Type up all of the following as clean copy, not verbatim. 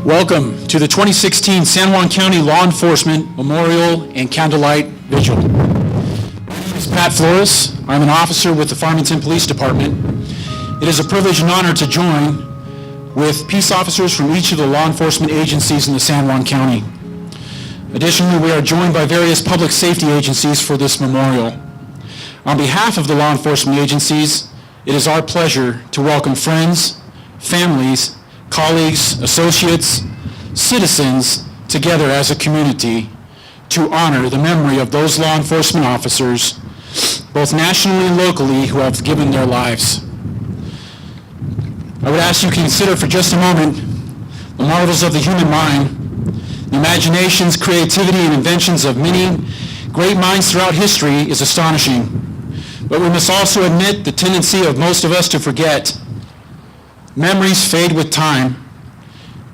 Welcome to the 2016 San Juan County Law Enforcement Memorial and Candlelight Vigil. My name is Pat Flores. I'm an officer with the Farmington Police Department. It is a privilege and honor to join with peace officers from each of the law enforcement agencies in the San Juan County. Additionally, we are joined by various public safety agencies for this memorial. On behalf of the law enforcement agencies, it is our pleasure to welcome friends, families, colleagues, associates, citizens together as a community to honor the memory of those law enforcement officers, both nationally and locally, who have given their lives. I would ask you to consider for just a moment the marvels of the human mind, the imaginations, creativity, and inventions of many great minds throughout history is astonishing. But we must also admit the tendency of most of us to forget. Memories fade with time.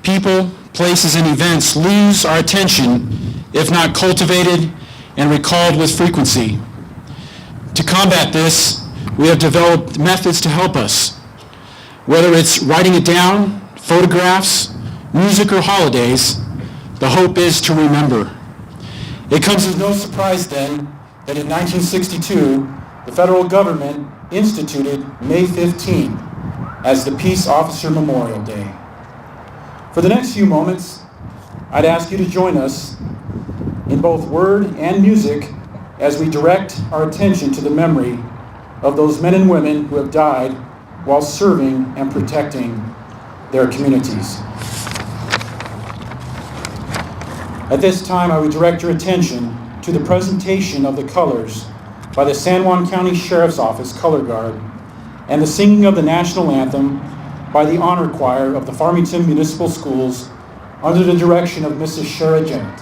People, places, and events lose our attention if not cultivated and recalled with frequency. To combat this, we have developed methods to help us. Whether it's writing it down, photographs, music, or holidays, the hope is to remember. It comes as no surprise then that in 1962, the federal government instituted May 15 as the Peace Officer Memorial Day. For the next few moments, I'd ask you to join us in both word and music as we direct our attention to the memory of those men and women who have died while serving and protecting their communities. At this time, I would direct your attention to the presentation of the colors by the San Juan County Sheriff's Office Color Guard and the singing of the national anthem by the honor choir of the Farmington Municipal Schools under the direction of Mrs. Shara Gent.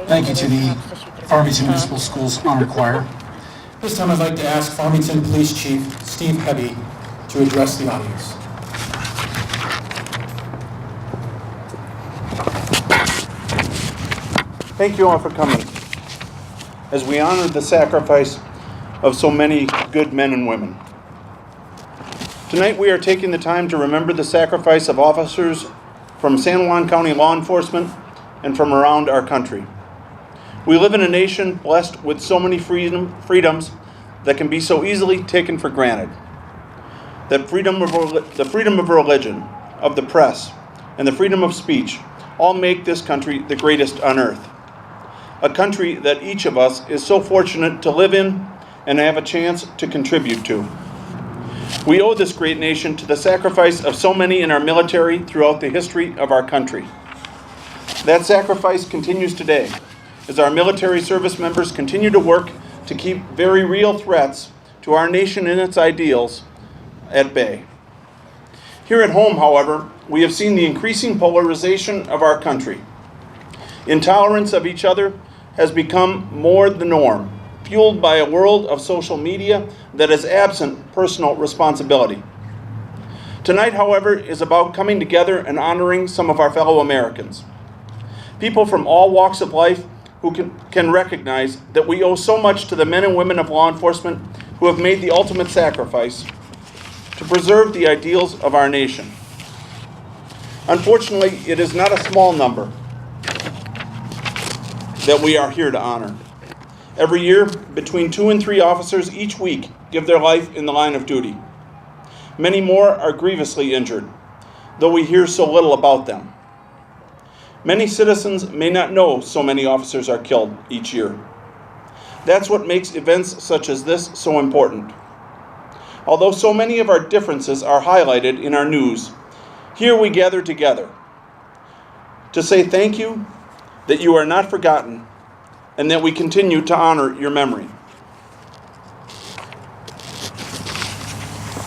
Thank you to the Farmington Municipal Schools Honor Choir. This time I'd like to ask Farmington Police Chief Steve Hebe to address the audience. Thank you all for coming as we honor the sacrifice of so many good men and women. Tonight we are taking the time to remember the sacrifice of officers from San Juan County law enforcement and from around our country. We live in a nation blessed with so many freedoms that can be so easily taken for granted. The freedom of religion, of the press, and the freedom of speech all make this country the greatest on earth. A country that each of us is so fortunate to live in and have a chance to contribute to. We owe this great nation to the sacrifice of so many in our military throughout the history of our country. That sacrifice continues today as our military service members continue to work to keep very real threats to our nation and its ideals at bay. Here at home, however, we have seen the increasing polarization of our country. Intolerance of each other has become more the norm, fueled by a world of social media that is absent personal responsibility. Tonight, however, is about coming together and honoring some of our fellow Americans. People from all walks of life who can recognize that we owe so much to the men and women of law enforcement who have made the ultimate sacrifice to preserve the ideals of our nation. Unfortunately, it is not a small number that we are here to honor. Every year, between 2 and 3 officers each week give their life in the line of duty. Many more are grievously injured, though we hear so little about them. Many citizens may not know so many officers are killed each year. That's what makes events such as this so important. Although so many of our differences are highlighted in our news, here we gather together to say thank you, that you are not forgotten, and that we continue to honor your memory.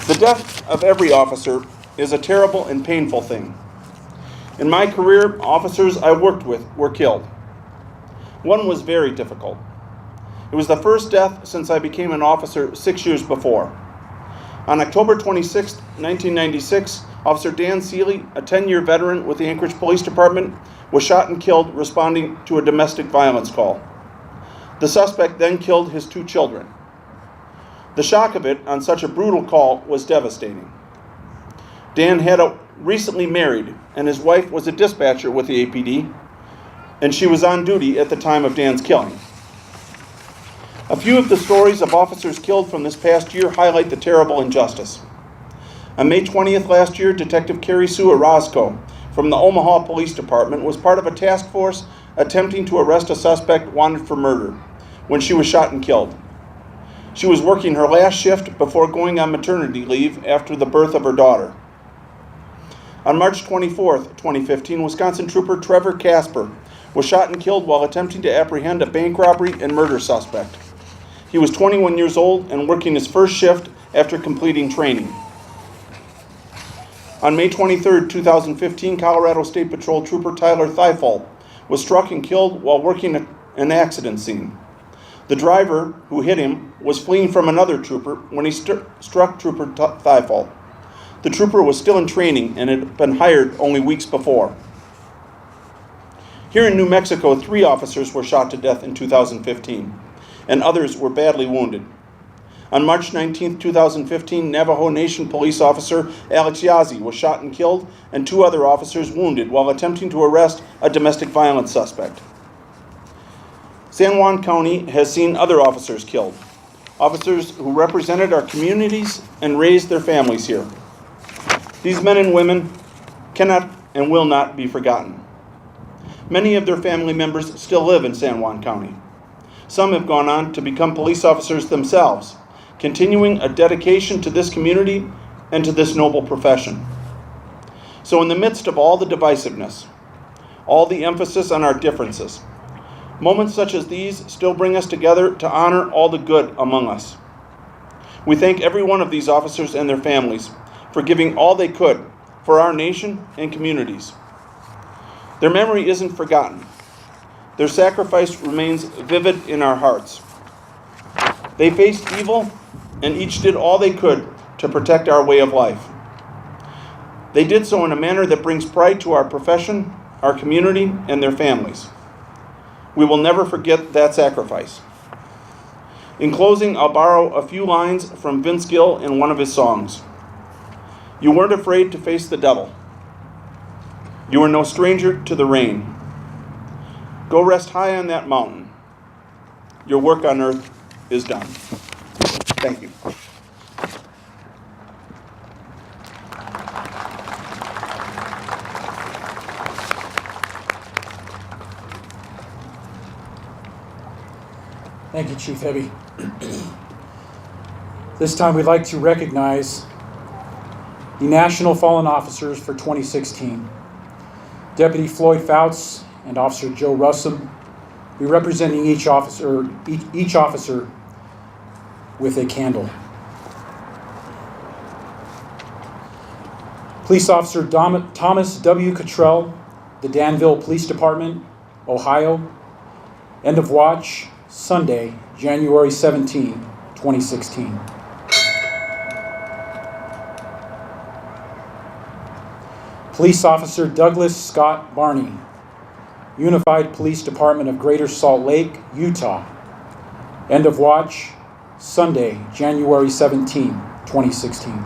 The death of every officer is a terrible and painful thing. In my career, officers I worked with were killed. One was very difficult. It was the first death since I became an officer 6 years before. On October 26, 1996, Officer Dan Seeley, a 10-year veteran with the Anchorage Police Department, was shot and killed responding to a domestic violence call. The suspect then killed his 2 children. The shock of it on such a brutal call was devastating. Dan had recently married, and his wife was a dispatcher with the APD, and she was on duty at the time of Dan's killing. A few of the stories of officers killed from this past year highlight the terrible injustice. On May 20th last year, Detective Carrie Sue Orozco from the Omaha Police Department was part of a task force attempting to arrest a suspect wanted for murder when she was shot and killed. She was working her last shift before going on maternity leave after the birth of her daughter. On March 24th, 2015, Wisconsin trooper Trevor Casper was shot and killed while attempting to apprehend a bank robbery and murder suspect. He was 21 years old and working his first shift after completing training. On May 23, 2015, Colorado State Patrol Trooper Tyler Thiefel was struck and killed while working an accident scene. The driver, who hit him, was fleeing from another trooper when he struck Trooper Thiefel. The trooper was still in training and had been hired only weeks before. Here in New Mexico, 3 officers were shot to death in 2015, and others were badly wounded. On March 19, 2015, Navajo Nation police officer Alex Yazzie was shot and killed, and 2 other officers wounded while attempting to arrest a domestic violence suspect. San Juan County has seen other officers killed, officers who represented our communities and raised their families here. These men and women cannot and will not be forgotten. Many of their family members still live in San Juan County. Some have gone on to become police officers themselves, continuing a dedication to this community and to this noble profession. So in the midst of all the divisiveness, all the emphasis on our differences, moments such as these still bring us together to honor all the good among us. We thank every one of these officers and their families for giving all they could for our nation and communities. Their memory isn't forgotten. Their sacrifice remains vivid in our hearts. They faced evil, and each did all they could to protect our way of life. They did so in a manner that brings pride to our profession, our community, and their families. We will never forget that sacrifice. In closing, I'll borrow a few lines from Vince Gill in one of his songs. You weren't afraid to face the devil. You were no stranger to the rain. Go rest high on that mountain. Your work on earth is done. Thank you. Thank you, Chief Hebby. This time we'd like to recognize the National Fallen Officers for 2016. Deputy Floyd Fouts and Officer Joe Russum, be representing each officer with a candle. Police Officer Thomas W. Cottrell, the Danville Police Department, Ohio. End of watch, Sunday, January 17, 2016. Police Officer Douglas Scott Barney, Unified Police Department of Greater Salt Lake, Utah. End of watch, Sunday, January 17, 2016.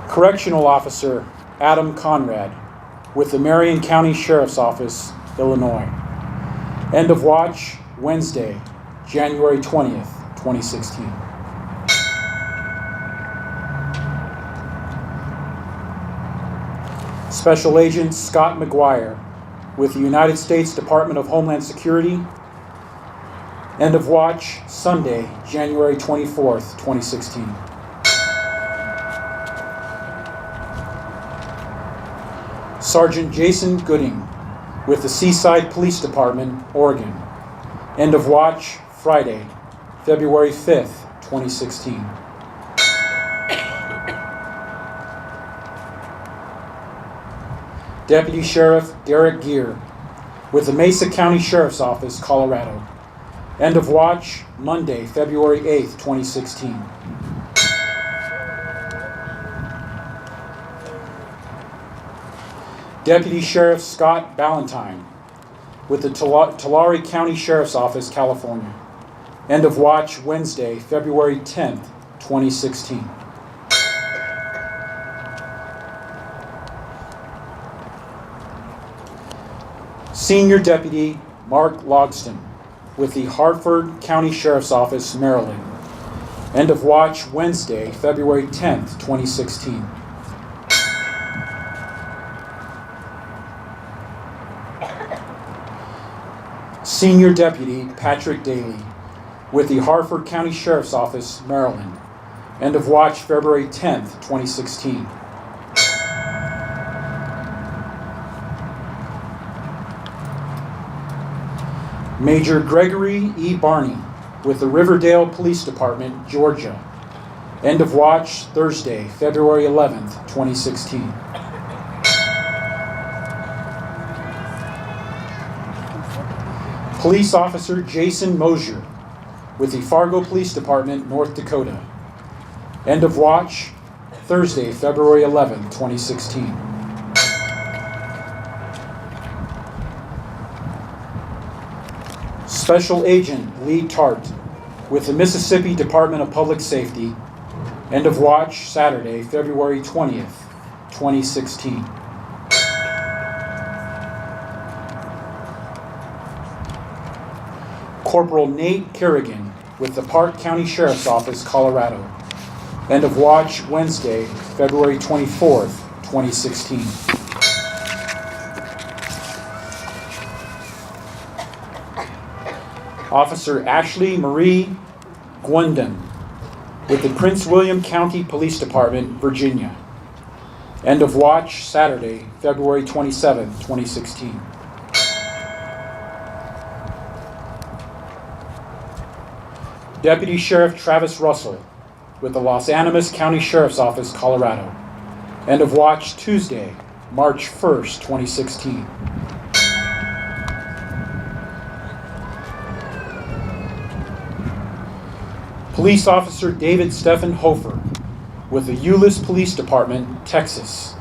Correctional Officer Adam Conrad, with the Marion County Sheriff's Office, Illinois. End of watch, Wednesday, January 20th, 2016. Special Agent Scott McGuire, with the United States Department of Homeland Security. End of watch, Sunday, January 24th, 2016. Sergeant Jason Gooding, with the Seaside Police Department, Oregon. End of watch, Friday, February 5th, 2016. Deputy Sheriff Derek Gear, with the Mesa County Sheriff's Office, Colorado. End of watch, Monday, February 8th, 2016. Deputy Sheriff Scott Ballantyne, with the Tulare County Sheriff's Office, California. End of watch, Wednesday, February 10th, 2016. Senior Deputy Mark Logston, with the Hartford County Sheriff's Office, Maryland. End of watch, Wednesday, February 10th, 2016. Senior Deputy Patrick Daly, with the Hartford County Sheriff's Office, Maryland. End of watch, February 10th, 2016. Major Gregory E. Barney, with the Riverdale Police Department, Georgia. End of watch, Thursday, February 11th, 2016. Police Officer Jason Mosier, with the Fargo Police Department, North Dakota. End of watch, Thursday, February 11th, 2016. Special Agent Lee Tart, with the Mississippi Department of Public Safety. End of watch, Saturday, February 20th, 2016. Corporal Nate Kerrigan, with the Park County Sheriff's Office, Colorado. End of watch, Wednesday, February 24th, 2016. Officer Ashley Marie Gwendon, with the Prince William County Police Department, Virginia. End of watch, Saturday, February 27th, 2016. Deputy Sheriff Travis Russell, with the Los Animas County Sheriff's Office, Colorado. End of watch Tuesday, March 1st, 2016. Police Officer David Stephen Hofer with the Euless Police Department, Texas.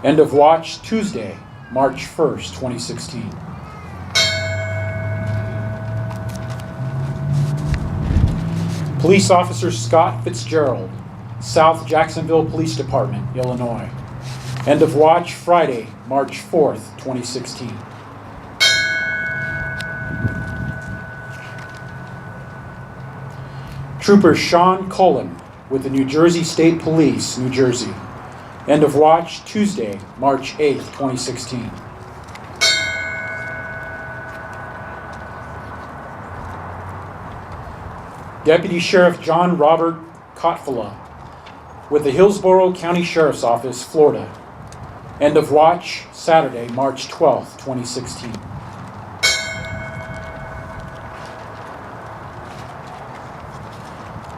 End of watch Tuesday, March 1st, 2016. Police Officer Scott Fitzgerald, South Jacksonville Police Department, Illinois. End of watch Friday, March 4th, 2016. Trooper Sean Cullen with the New Jersey State Police, New Jersey. End of watch Tuesday, March 8th, 2016. Deputy Sheriff John Robert Kotfala with the Hillsborough County Sheriff's Office, Florida. End of watch Saturday, March 12th, 2016.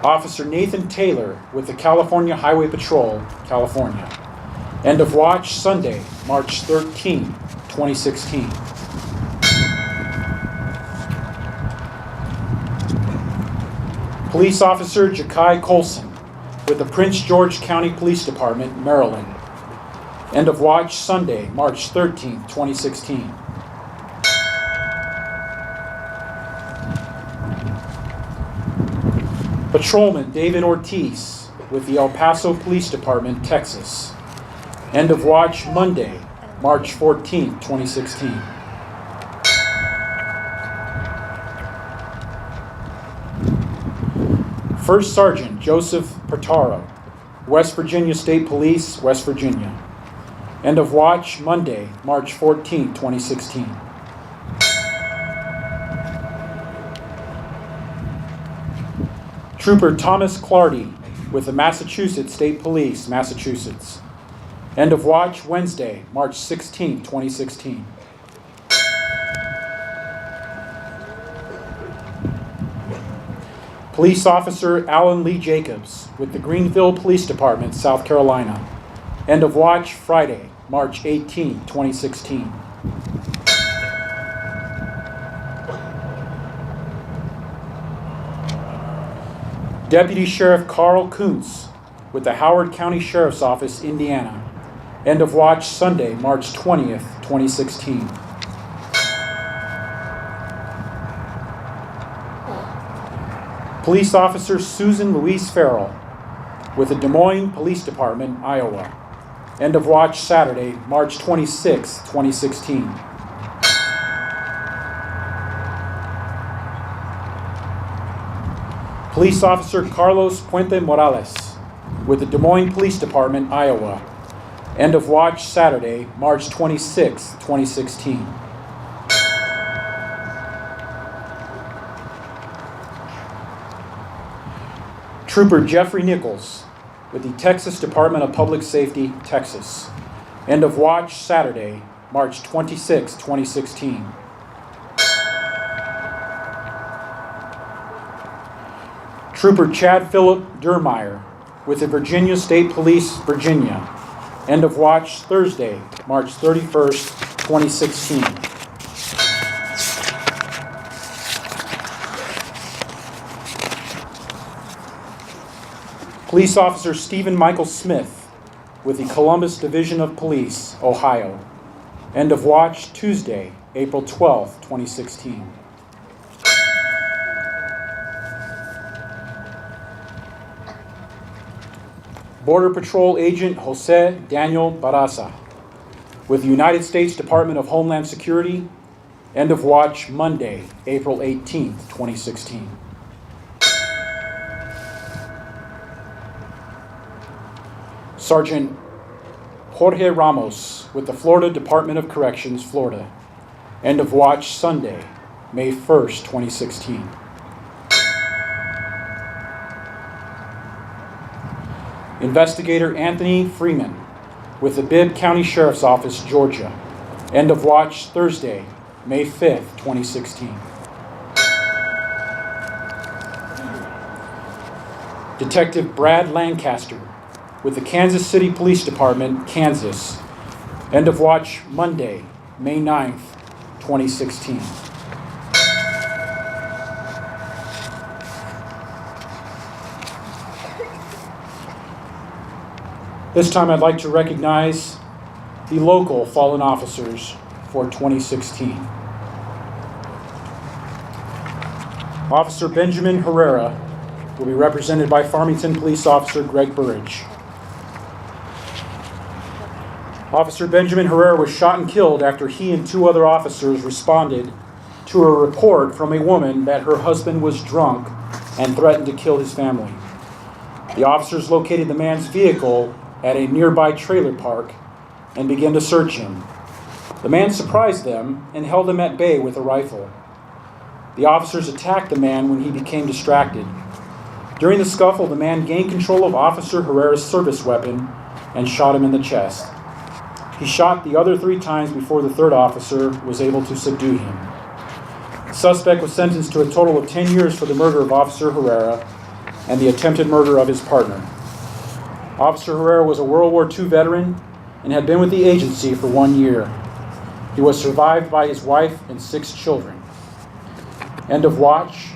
Officer Nathan Taylor with the California Highway Patrol, California. End of watch Sunday, March 13, 2016. Police Officer Ja'Kai Colson with the Prince George County Police Department, Maryland. End of watch Sunday, March 13, 2016. Patrolman David Ortiz with the El Paso Police Department, Texas. End of watch Monday, March 14, 2016. First Sergeant Joseph Pertaro, West Virginia State Police, West Virginia. End of watch Monday, March 14, 2016. Trooper Thomas Clardy with the Massachusetts State Police, Massachusetts. End of watch Wednesday, March 16, 2016. Police Officer Alan Lee Jacobs with the Greenville Police Department, South Carolina. End of watch Friday, March 18, 2016. Deputy Sheriff Carl Kuntz with the Howard County Sheriff's Office, Indiana. End of watch Sunday, March 20th, 2016. Police Officer Susan Louise Farrell with the Des Moines Police Department, Iowa. End of watch Saturday, March 26, 2016. Police Officer Carlos Puente Morales with the Des Moines Police Department, Iowa. End of watch Saturday, March 26, 2016. Trooper Jeffrey Nichols with the Texas Department of Public Safety, Texas. End of watch Saturday, March 26, 2016. Trooper Chad Phillip Durmeyer with the Virginia State Police, Virginia. End of watch Thursday, March 31st, 2016. Police Officer Stephen Michael Smith with the Columbus Division of Police, Ohio. End of watch Tuesday, April 12, 2016. Border Patrol Agent Jose Daniel Barraza with the United States Department of Homeland Security. End of watch Monday, April 18, 2016. Sergeant Jorge Ramos with the Florida Department of Corrections, Florida. End of watch Sunday, May 1st, 2016. Investigator Anthony Freeman with the Bibb County Sheriff's Office, Georgia. End of watch Thursday, May 5th, 2016. Detective Brad Lancaster with the Kansas City Police Department, Kansas. End of watch Monday, May 9th, 2016. This time I'd like to recognize the local fallen officers for 2016. Officer Benjamin Herrera will be represented by Farmington Police Officer Greg Burridge. Officer Benjamin Herrera was shot and killed after he and two other officers responded to a report from a woman that her husband was drunk and threatened to kill his family. The officers located the man's vehicle at a nearby trailer park and began to search him. The man surprised them and held him at bay with a rifle. The officers attacked the man when he became distracted. During the scuffle, the man gained control of Officer Herrera's service weapon and shot him in the chest. He shot the other 3 times before the third officer was able to subdue him. The suspect was sentenced to a total of 10 years for the murder of Officer Herrera and the attempted murder of his partner. Officer Herrera was a World War II veteran and had been with the agency for 1 year. He was survived by his wife and 6 children. End of watch,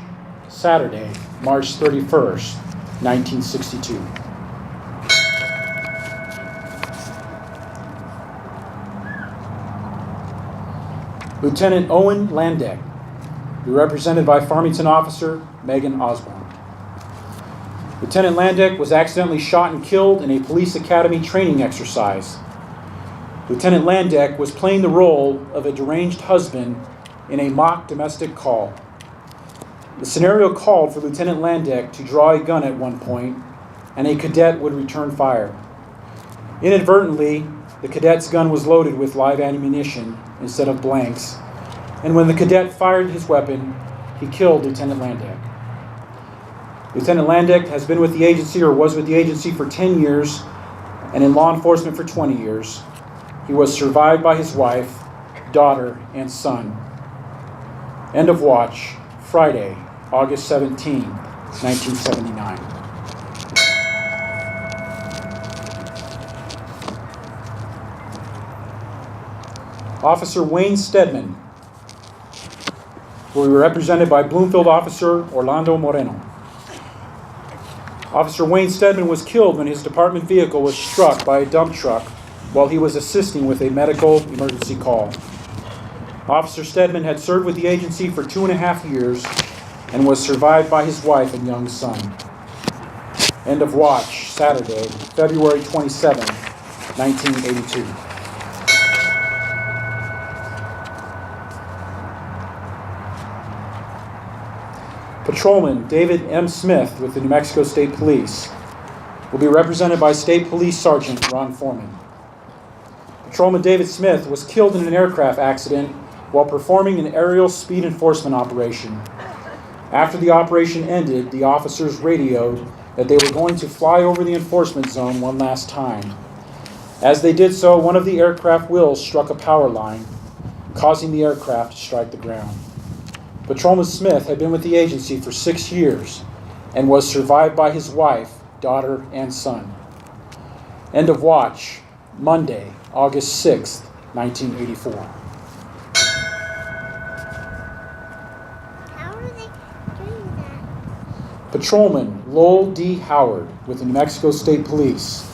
Saturday, March 31st, 1962. Lieutenant Owen Landeck, represented by Farmington Officer Megan Osborne. Lieutenant Landeck was accidentally shot and killed in a police academy training exercise. Lieutenant Landeck was playing the role of a deranged husband in a mock domestic call. The scenario called for Lieutenant Landeck to draw a gun at one point, and a cadet would return fire. Inadvertently, the cadet's gun was loaded with live ammunition instead of blanks, and when the cadet fired his weapon, he killed Lieutenant Landeck. Lieutenant Landeck has been with the agency or was with the agency for 10 years and in law enforcement for 20 years. He was survived by his wife, daughter, and son. End of watch, Friday, August 17, 1979. Officer Wayne Stedman will be represented by Bloomfield Officer Orlando Moreno. Officer Wayne Stedman was killed when his department vehicle was struck by a dump truck while he was assisting with a medical emergency call. Officer Stedman had served with the agency for 2.5 years and was survived by his wife and young son. End of watch, Saturday, February 27, 1982. Patrolman David M. Smith with the New Mexico State Police will be represented by State Police Sergeant Ron Foreman. Patrolman David Smith was killed in an aircraft accident while performing an aerial speed enforcement operation. After the operation ended, the officers radioed that they were going to fly over the enforcement zone one last time. As they did so, one of the aircraft wheels struck a power line, causing the aircraft to strike the ground. Patrolman Smith had been with the agency for 6 years and was survived by his wife, daughter, and son. End of watch, Monday, August 6th, 1984. How are they doing that? Patrolman Lowell D. Howard with the New Mexico State Police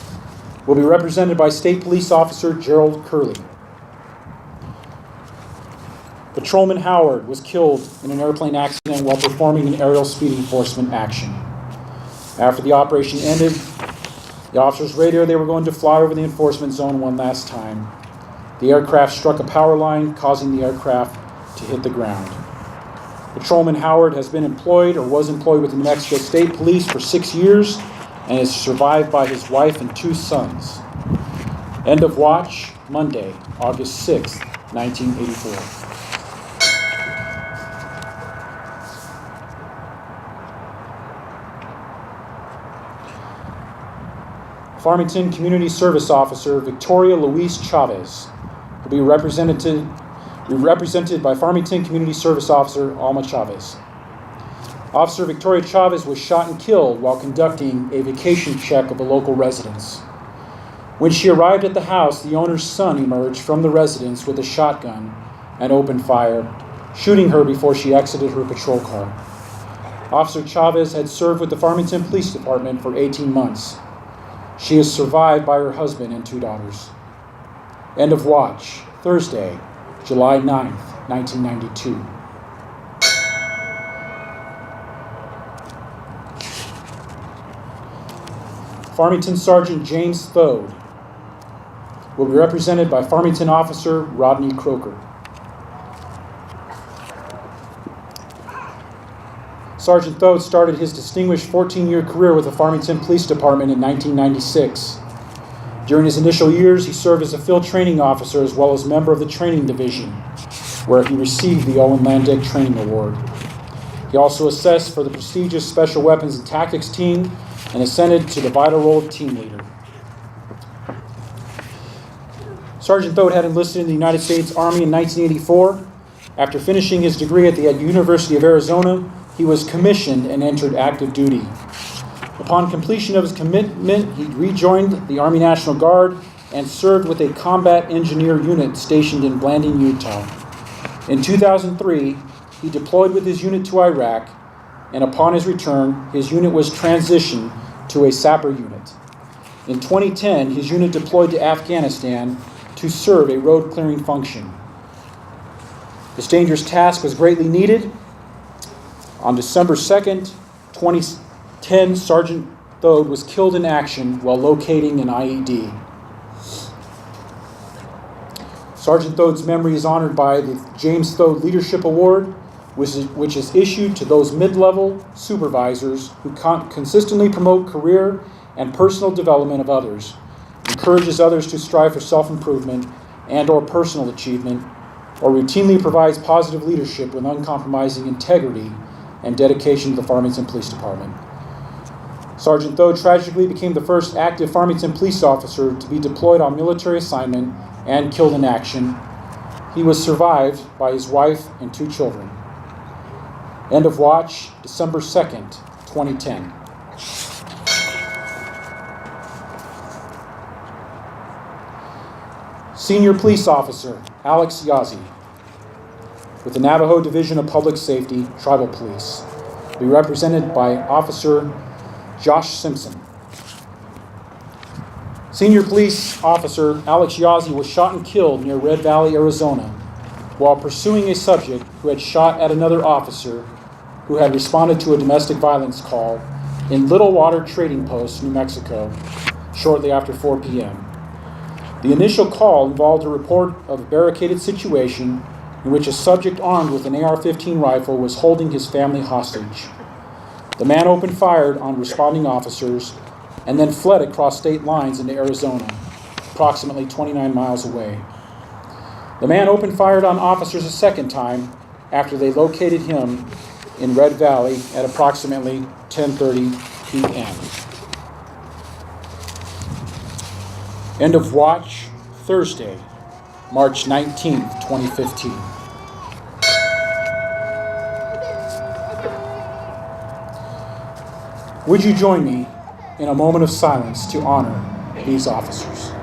will be represented by State Police Officer Gerald Curley. Patrolman Howard was killed in an airplane accident while performing an aerial speed enforcement action. After the operation ended, the officers radioed they were going to fly over the enforcement zone one last time. The aircraft struck a power line, causing the aircraft to hit the ground. Patrolman Howard has been employed or was employed with the New Mexico State Police for 6 years and is survived by his wife and 2 sons. End of watch, Monday, August 6th, 1984. Farmington Community Service Officer Victoria Louise Chavez will be represented by Farmington Community Service Officer Alma Chavez. Officer Victoria Chavez was shot and killed while conducting a vacation check of a local residence. When she arrived at the house, the owner's son emerged from the residence with a shotgun and opened fire, shooting her before she exited her patrol car. Officer Chavez had served with the Farmington Police Department for 18 months. She is survived by her husband and 2 daughters. End of watch, Thursday, July 9th, 1992. Farmington Sergeant James Thode will be represented by Farmington Officer Rodney Croker. Sergeant Thode started his distinguished 14-year career with the Farmington Police Department in 1996. During his initial years, he served as a field training officer as well as member of the training division, where he received the Owen Landick Training Award. He also assessed for the prestigious Special Weapons and Tactics team and ascended to the vital role of team leader. Sergeant Thode had enlisted in the United States Army in 1984. After finishing his degree at the University of Arizona, he was commissioned and entered active duty. Upon completion of his commitment, he rejoined the Army National Guard and served with a combat engineer unit stationed in Blanding, Utah. In 2003, he deployed with his unit to Iraq, and upon his return, his unit was transitioned to a sapper unit. In 2010, his unit deployed to Afghanistan to serve a road clearing function. This dangerous task was greatly needed. On December 2nd, 2010, Sergeant Thode was killed in action while locating an IED. Sergeant Thode's memory is honored by the James Thode Leadership Award, which is issued to those mid-level supervisors who consistently promote career and personal development of others, encourages others to strive for self-improvement and/or personal achievement, or routinely provides positive leadership with uncompromising integrity and dedication to the Farmington Police Department. Sergeant Thode tragically became the first active Farmington police officer to be deployed on military assignment and killed in action. He was survived by his wife and 2 children. End of watch, December 2nd, 2010. Senior Police Officer Alex Yazzie with the Navajo Division of Public Safety, Tribal Police, will be represented by Officer Josh Simpson. Senior Police Officer Alex Yazzie was shot and killed near Red Valley, Arizona, while pursuing a subject who had shot at another officer who had responded to a domestic violence call in Little Water Trading Post, New Mexico, shortly after 4 p.m. The initial call involved a report of a barricaded situation in which a subject armed with an AR-15 rifle was holding his family hostage. The man opened fire on responding officers and then fled across state lines into Arizona, approximately 29 miles away. The man opened fire on officers a second time after they located him in Red Valley at approximately 10:30 p.m. End of watch, Thursday, March 19th, 2015. Would you join me in a moment of silence to honor these officers?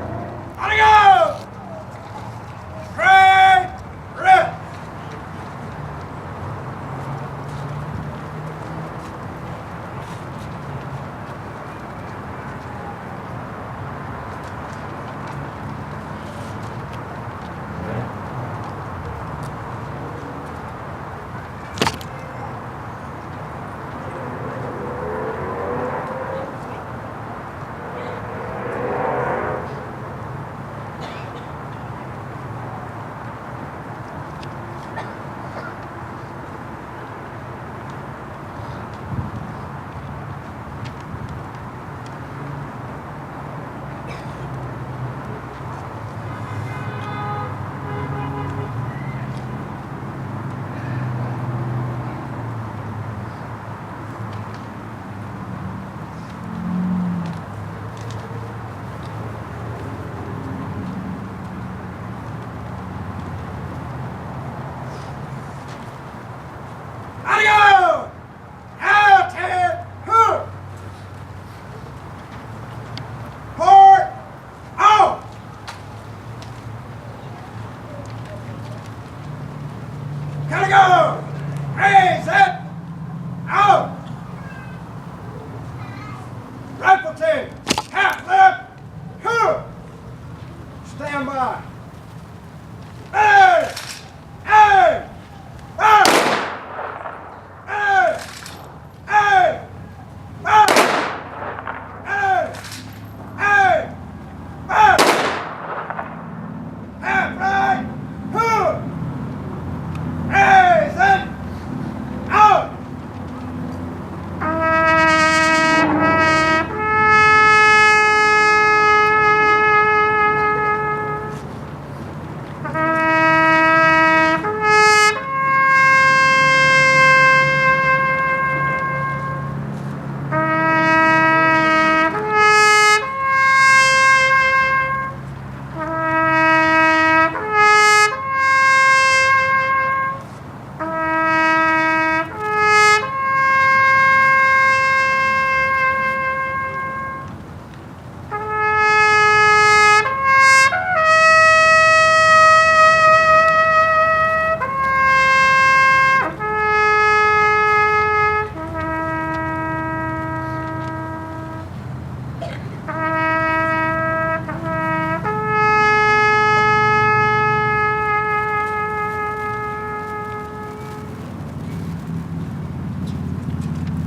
10. Half left. Two. Stand by. Hey! Hey! Hey! Hey! Hey! Hey! Hey! Hey! Hey! Half right. Two. Hey! Set. Out.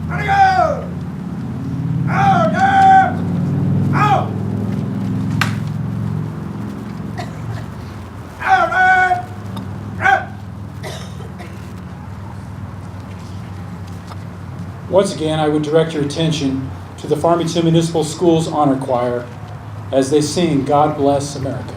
Ready, go! Out, yeah! Out! Out, man! Rep! Once again, I would direct your attention to the Farmington Municipal Schools Honor Choir as they sing God Bless America.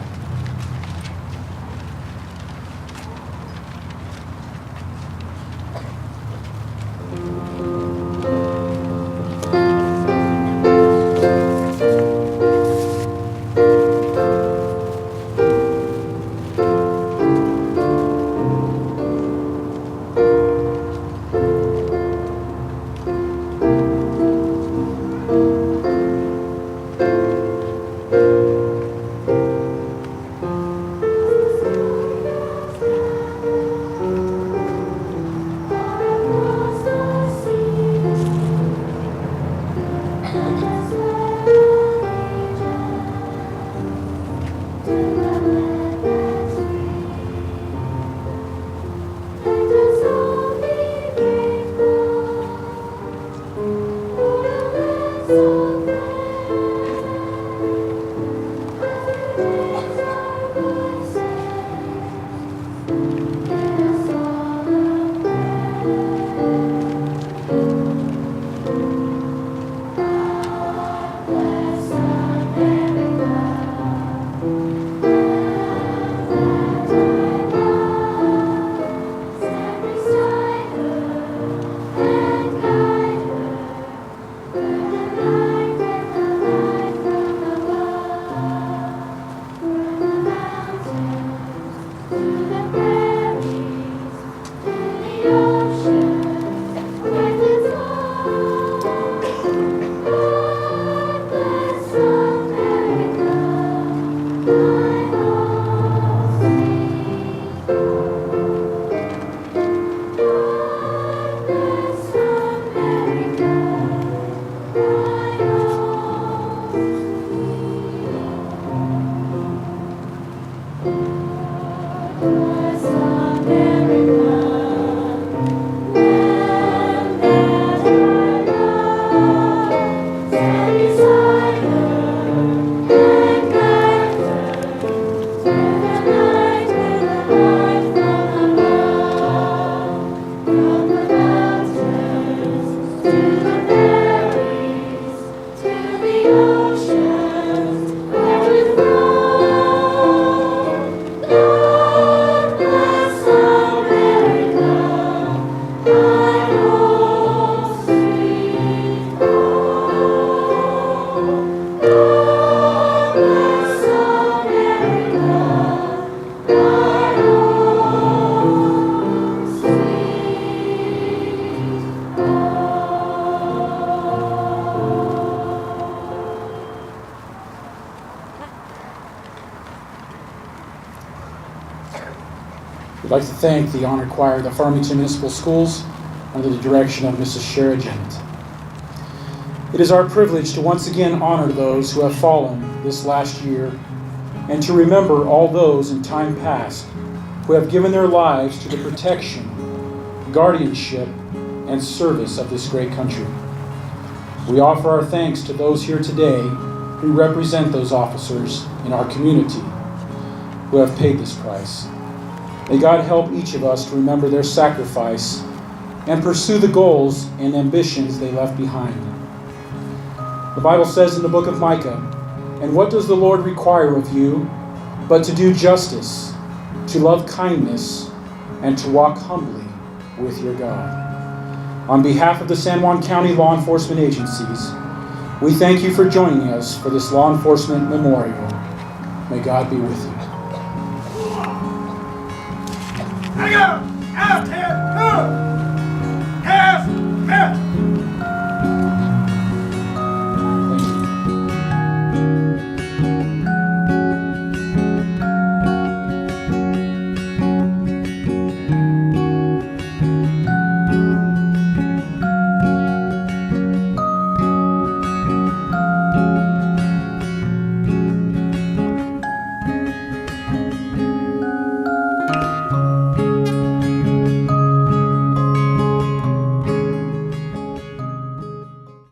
We'd like to thank the Honor Choir of the Farmington Municipal Schools under the direction of Mrs. Shara Jennett. It is our privilege to once again honor those who have fallen this last year and to remember all those in time past who have given their lives to the protection, guardianship, and service of this great country. We offer our thanks to those here today who represent those officers in our community who have paid this price. May God help each of us to remember their sacrifice and pursue the goals and ambitions they left behind. The Bible says in the book of Micah, "And what does the Lord require of you but to do justice, to love kindness, and to walk humbly with your God?" On behalf of the San Juan County law enforcement agencies, we thank you for joining us for this law enforcement memorial. May God be with you. Ready, go! Out, 10!